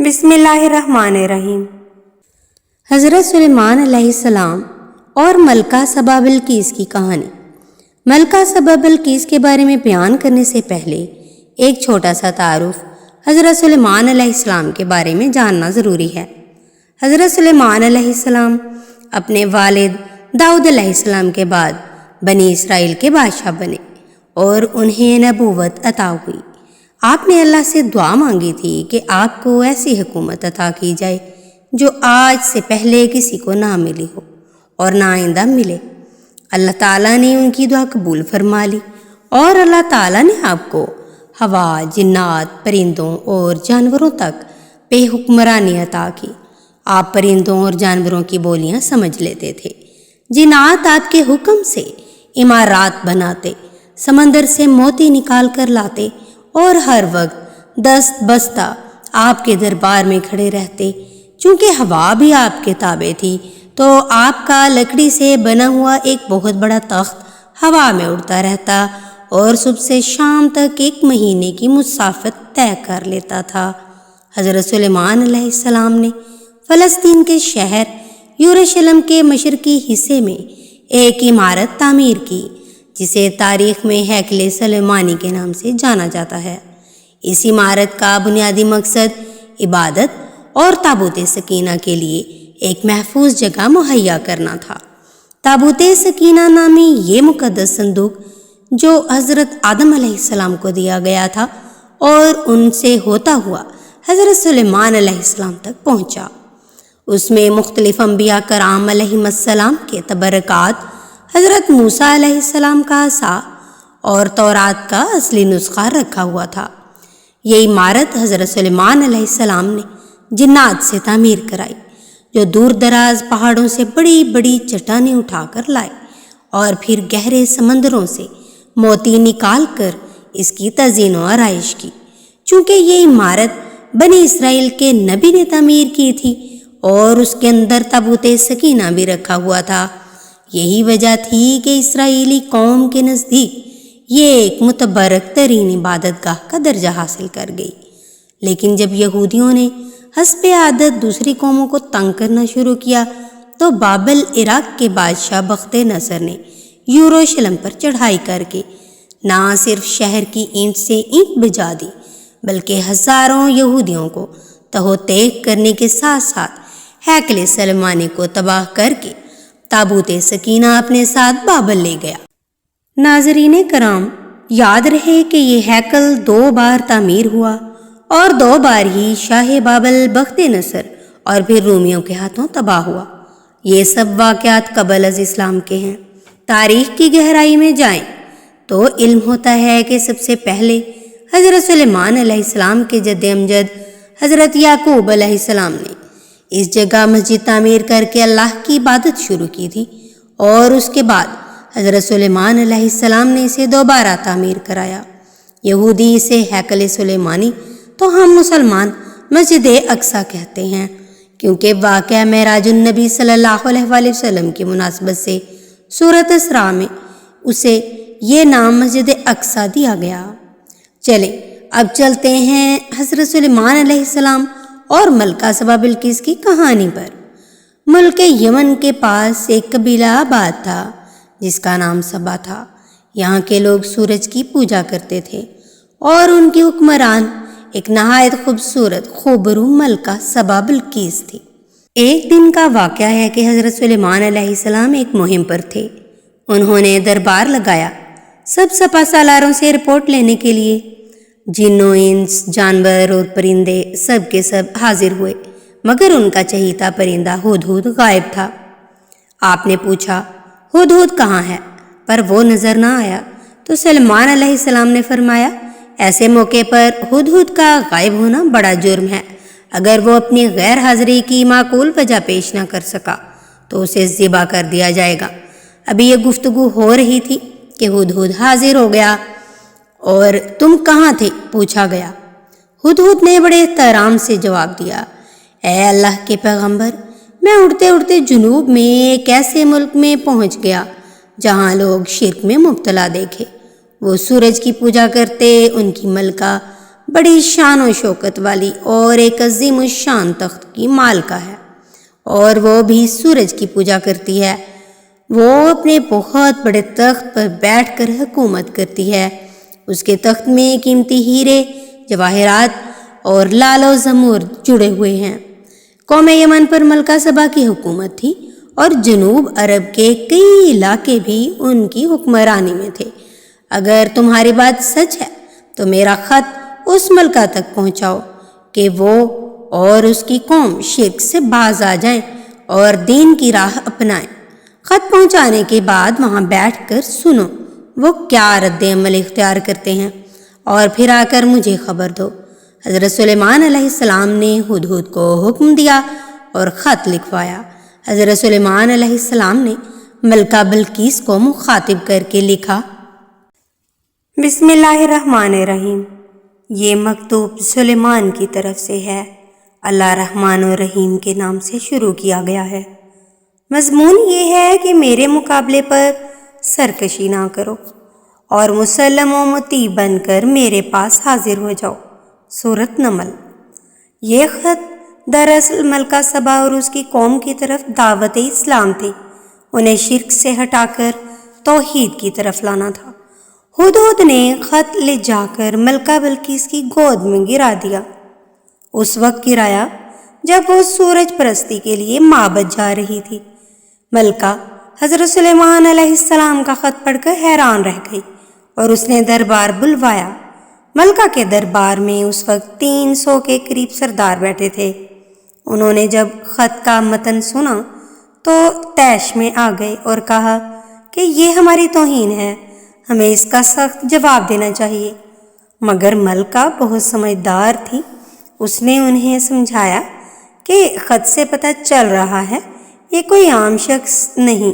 بسم اللہ الرحمن الرحیم۔ حضرت سلیمان علیہ السلام اور ملکہ سبا بلقیس کی کہانی۔ ملکہ سبا بلقیس کے بارے میں بیان کرنے سے پہلے ایک چھوٹا سا تعارف حضرت سلیمان علیہ السلام کے بارے میں جاننا ضروری ہے۔ حضرت سلیمان علیہ السلام اپنے والد داؤد علیہ السلام کے بعد بنی اسرائیل کے بادشاہ بنے اور انہیں نبوت عطا ہوئی۔ آپ نے اللہ سے دعا مانگی تھی کہ آپ کو ایسی حکومت عطا کی جائے جو آج سے پہلے کسی کو نہ ملی ہو اور نہ آئندہ ملے۔ اللہ تعالیٰ نے ان کی دعا قبول فرما لی اور اللہ تعالیٰ نے آپ کو ہوا، جنات، پرندوں اور جانوروں تک بے حکمرانی عطا کی۔ آپ پرندوں اور جانوروں کی بولیاں سمجھ لیتے تھے۔ جنات آپ کے حکم سے عمارات بناتے، سمندر سے موتی نکال کر لاتے اور ہر وقت دست بستہ آپ کے دربار میں کھڑے رہتے۔ چونکہ ہوا بھی آپ کے تابع تھی تو آپ کا لکڑی سے بنا ہوا ایک بہت بڑا تخت ہوا میں اڑتا رہتا اور صبح سے شام تک 1 مہینے کی مسافت طے کر لیتا تھا۔ حضرت سلیمان علیہ السلام نے فلسطین کے شہر یروشلم کے مشرقی حصے میں ایک عمارت تعمیر کی جسے تاریخ میں ہیکل سلیمانی کے نام سے جانا جاتا ہے۔ اس عمارت کا بنیادی مقصد عبادت اور تابوت سکینہ کے لیے ایک محفوظ جگہ مہیا کرنا تھا۔ تابوت سکینہ نامی یہ مقدس صندوق جو حضرت آدم علیہ السلام کو دیا گیا تھا اور ان سے ہوتا ہوا حضرت سلیمان علیہ السلام تک پہنچا۔ اس میں مختلف انبیاء کرام علیہم السلام کے تبرکات، حضرت موسیٰ علیہ السلام کا عصا اور تورات کا اصلی نسخہ رکھا ہوا تھا۔ یہ عمارت حضرت سلیمان علیہ السلام نے جنات سے تعمیر کرائی جو دور دراز پہاڑوں سے بڑی بڑی چٹانیں اٹھا کر لائے اور پھر گہرے سمندروں سے موتی نکال کر اس کی تزئین و آرائش کی۔ چونکہ یہ عمارت بنی اسرائیل کے نبی نے تعمیر کی تھی اور اس کے اندر تابوت سکینہ بھی رکھا ہوا تھا، یہی وجہ تھی کہ اسرائیلی قوم کے نزدیک یہ ایک متبرک ترین عبادت گاہ کا درجہ حاصل کر گئی۔ لیکن جب یہودیوں نے حسب عادت دوسری قوموں کو تنگ کرنا شروع کیا تو بابل عراق کے بادشاہ بخت نصر نے یروشلم پر چڑھائی کر کے نہ صرف شہر کی اینٹ سے اینٹ بجا دی بلکہ ہزاروں یہودیوں کو تہو تیغ کرنے کے ساتھ ساتھ ہیکل سلیمانی کو تباہ کر کے تابوت سکینہ اپنے ساتھ بابل لے گیا۔ ناظرین کرام، یاد رہے کہ یہ ہیکل 2 بار تعمیر ہوا اور 2 بار ہی شاہ بابل بخت نصر اور پھر رومیوں کے ہاتھوں تباہ ہوا۔ یہ سب واقعات قبل از اسلام کے ہیں۔ تاریخ کی گہرائی میں جائیں تو علم ہوتا ہے کہ سب سے پہلے حضرت سلیمان علیہ السلام کے جد امجد حضرت یعقوب علیہ السلام نے اس جگہ مسجد تعمیر کر کے اللہ کی عبادت شروع کی تھی اور اس کے بعد حضرت سلیمان علیہ السلام نے اسے دوبارہ تعمیر کرایا۔ یہودی اسے ہیکل سلیمانی تو ہم مسلمان مسجد اقصی کہتے ہیں کیونکہ واقعہ معراج النبی صلی اللہ علیہ وآلہ وسلم کی مناسبت سے سورۃ اسراء میں اسے یہ نام مسجد اقصی دیا گیا۔ چلیں اب چلتے ہیں حضرت سلیمان علیہ السلام اور ملکہ سبا بلقیس کی کہانی پر۔ ملک یمن کے پاس ایک قبیلہ آباد تھا جس کا نام سبا تھا۔ یہاں کے لوگ سورج کی پوجا کرتے تھے اور ان کی حکمران ایک نہایت خوبصورت خوبرو ملکہ سبا بلقیس تھی۔ ایک دن کا واقعہ ہے کہ حضرت سلیمان علیہ السلام ایک مہم پر تھے۔ انہوں نے دربار لگایا سب سپہ سالاروں سے رپورٹ لینے کے لیے۔ جن و انس، جانور اور پرندے سب کے سب حاضر ہوئے مگر ان کا چہیتا پرندہ ہدہد غائب تھا۔ آپ نے پوچھا ہدہد کہاں ہے؟ پر وہ نظر نہ آیا تو سلیمان علیہ السلام نے فرمایا ایسے موقع پر ہدہد کا غائب ہونا بڑا جرم ہے۔ اگر وہ اپنی غیر حاضری کی معقول وجہ پیش نہ کر سکا تو اسے ذبح کر دیا جائے گا۔ ابھی یہ گفتگو ہو رہی تھی کہ ہدہد حاضر ہو گیا۔ اور تم کہاں تھے؟ پوچھا گیا۔ ہدہد نے بڑے احترام سے جواب دیا، اے اللہ کے پیغمبر، میں اڑتے اڑتے جنوب میں ایک ایسے ملک میں پہنچ گیا جہاں لوگ شرک میں مبتلا دیکھے۔ وہ سورج کی پوجا کرتے، ان کی ملکہ بڑی شان و شوکت والی اور ایک عظیم الشان تخت کی مالکہ ہے، اور وہ بھی سورج کی پوجا کرتی ہے۔ وہ اپنے بہت بڑے تخت پر بیٹھ کر حکومت کرتی ہے۔ اس کے تخت میں قیمتی ہیرے، جواہرات اور لال و زمور جڑے ہوئے ہیں۔ قوم یمن پر ملکہ سبا کی حکومت تھی، اور جنوب عرب کے کئی علاقے بھی ان کی حکمرانی میں تھے۔ اگر تمہاری بات سچ ہے تو میرا خط اس ملکہ تک پہنچاؤ کہ وہ اور اس کی قوم شرک سے باز آ جائیں اور دین کی راہ اپنائیں۔ خط پہنچانے کے بعد وہاں بیٹھ کر سنو وہ کیا رد عمل اختیار کرتے ہیں، اور پھر آ کر مجھے خبر دو۔ حضرت سلیمان علیہ السلام نے ہدہد کو حکم دیا اور خط لکھوایا۔ حضرت سلیمان علیہ السلام نے ملکہ بلقیس کو مخاطب کر کے لکھا: بسم اللہ الرحمن الرحیم۔ یہ مکتوب سلیمان کی طرف سے ہے۔ اللہ رحمان و رحیم کے نام سے شروع کیا گیا ہے۔ مضمون یہ ہے کہ میرے مقابلے پر سرکشی نہ کرو اور مسلم و مطیع بن کر میرے پاس حاضر ہو جاؤ۔ سورۃ نمل۔ یہ خط دراصل ملکہ سبا اور اس کی قوم کی طرف دعوت اسلام تھی۔ انہیں شرک سے ہٹا کر توحید کی طرف لانا تھا۔ ہدہد نے خط لے جا کر ملکہ بلقیس کی گود میں گرا دیا۔ اس وقت گرایا جب وہ سورج پرستی کے لیے معبد جا رہی تھی۔ ملکہ حضرت سلیمان علیہ السلام کا خط پڑھ کر حیران رہ گئی اور اس نے دربار بلوایا۔ ملکہ کے دربار میں اس وقت 300 کے قریب سردار بیٹھے تھے۔ انہوں نے جب خط کا متن سنا تو طیش میں آ گئے اور کہا کہ یہ ہماری توہین ہے، ہمیں اس کا سخت جواب دینا چاہیے۔ مگر ملکہ بہت سمجھدار تھی۔ اس نے انہیں سمجھایا کہ خط سے پتہ چل رہا ہے یہ کوئی عام شخص نہیں،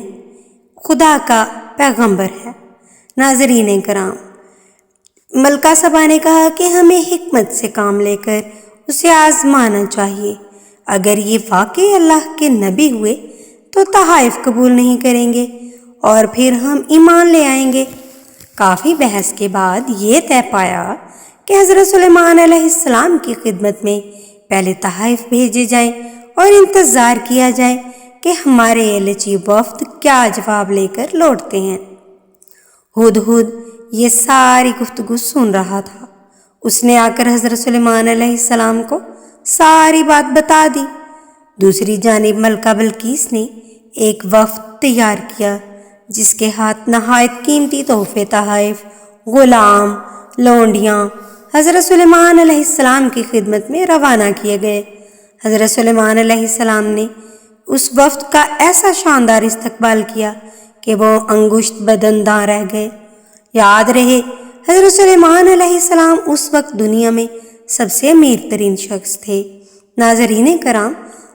خدا کا پیغمبر ہے۔ ناظرین کرام، ملکہ سبا نے کہا کہ ہمیں حکمت سے کام لے کر اسے آزمانا چاہیے۔ اگر یہ واقعی اللہ کے نبی ہوئے تو تحائف قبول نہیں کریں گے اور پھر ہم ایمان لے آئیں گے۔ کافی بحث کے بعد یہ طے پایا کہ حضرت سلیمان علیہ السلام کی خدمت میں پہلے تحائف بھیجے جائیں اور انتظار کیا جائے کہ ہمارے ایلچی وفد کیا جواب لے کر لوٹتے ہیں۔ ہدہد یہ ساری گفتگو سن رہا تھا۔ اس نے آ کر حضرت سلیمان علیہ السلام کو ساری بات بتا دی۔ دوسری جانب ملکہ بلقیس نے ایک وفد تیار کیا جس کے ہاتھ نہایت قیمتی تحفے، تحائف، غلام، لونڈیاں حضرت سلیمان علیہ السلام کی خدمت میں روانہ کیے گئے۔ حضرت سلیمان علیہ السلام نے اس وفد کا ایسا شاندار استقبال کیا کہ وہ انگشت بدنداں رہ گئے۔ یاد رہے حضرت سلیمان علیہ السلام اس وقت دنیا میں سب سے امیر ترین شخص تھے۔ ناظرین کرام،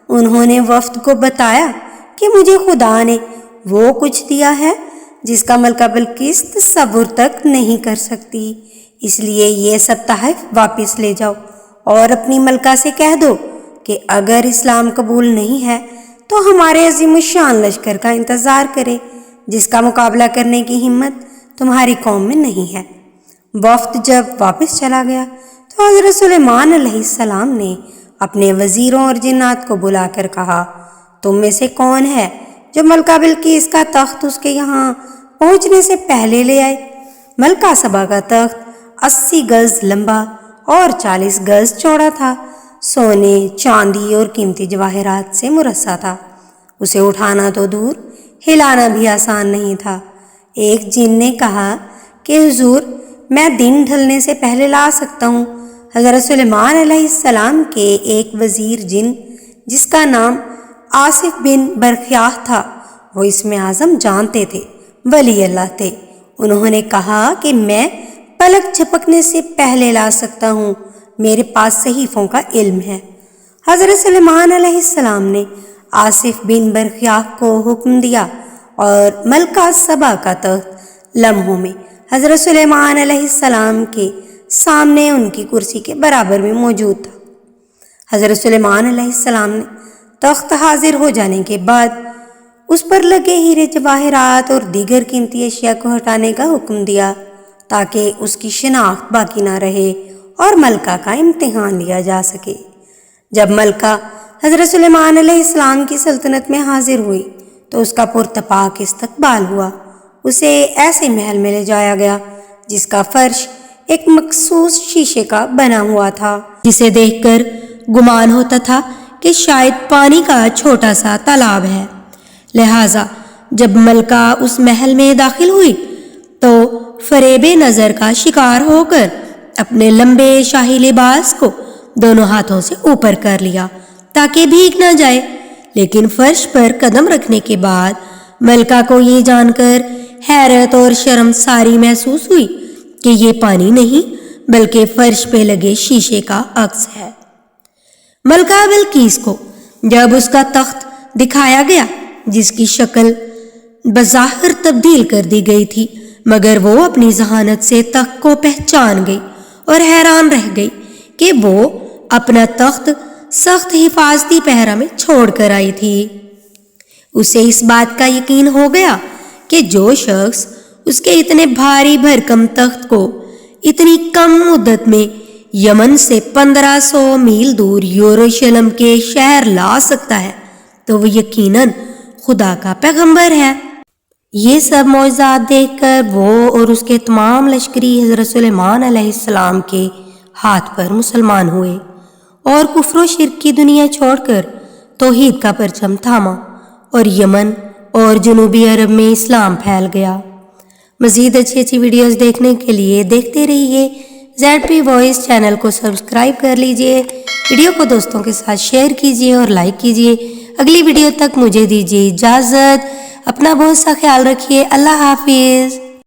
انہوں نے وفد کو بتایا کہ مجھے خدا نے وہ کچھ دیا ہے جس کا ملکہ بلقیس تصور تک نہیں کر سکتی، اس لیے یہ سب تحائف واپس لے جاؤ اور اپنی ملکہ سے کہہ دو کہ اگر اسلام قبول نہیں ہے تو ہمارے عظیم الشان لشکر کا انتظار کرے جس کا مقابلہ کرنے کی ہمت تمہاری قوم میں نہیں ہے۔ وفد جب واپس چلا گیا تو حضرت سلیمان علیہ السلام نے اپنے وزیروں اور جنات کو بلا کر کہا، تم میں سے کون ہے جو ملکہ بلقیس کا تخت اس کے یہاں پہنچنے سے پہلے لے آئے؟ ملکہ سبا کا تخت 80 گز لمبا اور 40 گز چوڑا تھا، سونے، چاندی اور قیمتی جواہرات سے مرصع تھا۔ اسے اٹھانا تو دور، ہلانا بھی آسان نہیں تھا۔ ایک جن نے کہا کہ حضور، میں دن ڈھلنے سے پہلے لا سکتا ہوں۔ حضرت سلیمان علیہ السلام کے ایک وزیر جن جس کا نام آصف بن برخیاہ تھا، وہ اسم اعظم جانتے تھے، ولی اللہ تھے۔ انہوں نے کہا کہ میں پلک جھپکنے سے پہلے لا سکتا ہوں، میرے پاس صحیفوں کا علم ہے۔ حضرت سلیمان علیہ السلام نے آصف بن برخیاہ کو حکم دیا اور ملکہ سبا کا تخت لمحوں میں حضرت سلیمان علیہ السلام کے سامنے ان کی کرسی کے برابر میں موجود تھا۔ حضرت سلیمان علیہ السلام نے تخت حاضر ہو جانے کے بعد اس پر لگے ہیرے، جواہرات اور دیگر قیمتی اشیاء کو ہٹانے کا حکم دیا تاکہ اس کی شناخت باقی نہ رہے اور ملکہ کا امتحان لیا جا سکے۔ جب ملکہ حضرت سلیمان علیہ السلام کی سلطنت میں حاضر ہوئی تو اس کا پرتپاک استقبال ہوا۔ اسے ایسے محل میں لے جایا گیا جس کا فرش ایک مخصوص شیشے کا بنا ہوا تھا، جسے دیکھ کر گمان ہوتا تھا کہ شاید پانی کا چھوٹا سا تالاب ہے۔ لہٰذا جب ملکہ اس محل میں داخل ہوئی تو فریب نظر کا شکار ہو کر اپنے لمبے شاہی لباس کو دونوں ہاتھوں سے اوپر کر لیا تاکہ بھیگ نہ جائے، لیکن فرش پر قدم رکھنے کے بعد ملکہ کو یہ جان کر حیرت اور شرم ساری محسوس ہوئی کہ یہ پانی نہیں بلکہ فرش پہ لگے شیشے کا عکس ہے۔ ملکہ بلقیس کو جب اس کا تخت دکھایا گیا جس کی شکل بظاہر تبدیل کر دی گئی تھی، مگر وہ اپنی ذہانت سے تخت کو پہچان گئی اور حیران رہ گئی کہ وہ اپنا تخت سخت حفاظتی پہرہ میں چھوڑ کر آئی تھی۔ اسے اس بات کا یقین ہو گیا کہ جو شخص اس کے اتنے بھاری بھرکم تخت کو اتنی کم مدت میں یمن سے 1500 میل دور یروشلم کے شہر لا سکتا ہے تو وہ یقیناً خدا کا پیغمبر ہے۔ یہ سب معجزات دیکھ کر وہ اور اس کے تمام لشکری حضرت سلیمان علیہ السلام کے ہاتھ پر مسلمان ہوئے اور کفر و شرک کی دنیا چھوڑ کر توحید کا پرچم تھاما اور یمن اور جنوبی عرب میں اسلام پھیل گیا۔ مزید اچھی ویڈیوز دیکھنے کے لیے دیکھتے رہیے ZP وائس چینل کو سبسکرائب کر لیجئے، ویڈیو کو دوستوں کے ساتھ شیئر کیجئے اور لائک کیجئے۔ اگلی ویڈیو تک مجھے دیجیے اجازت، اپنا بہت سا خیال رکھیے، اللہ حافظ۔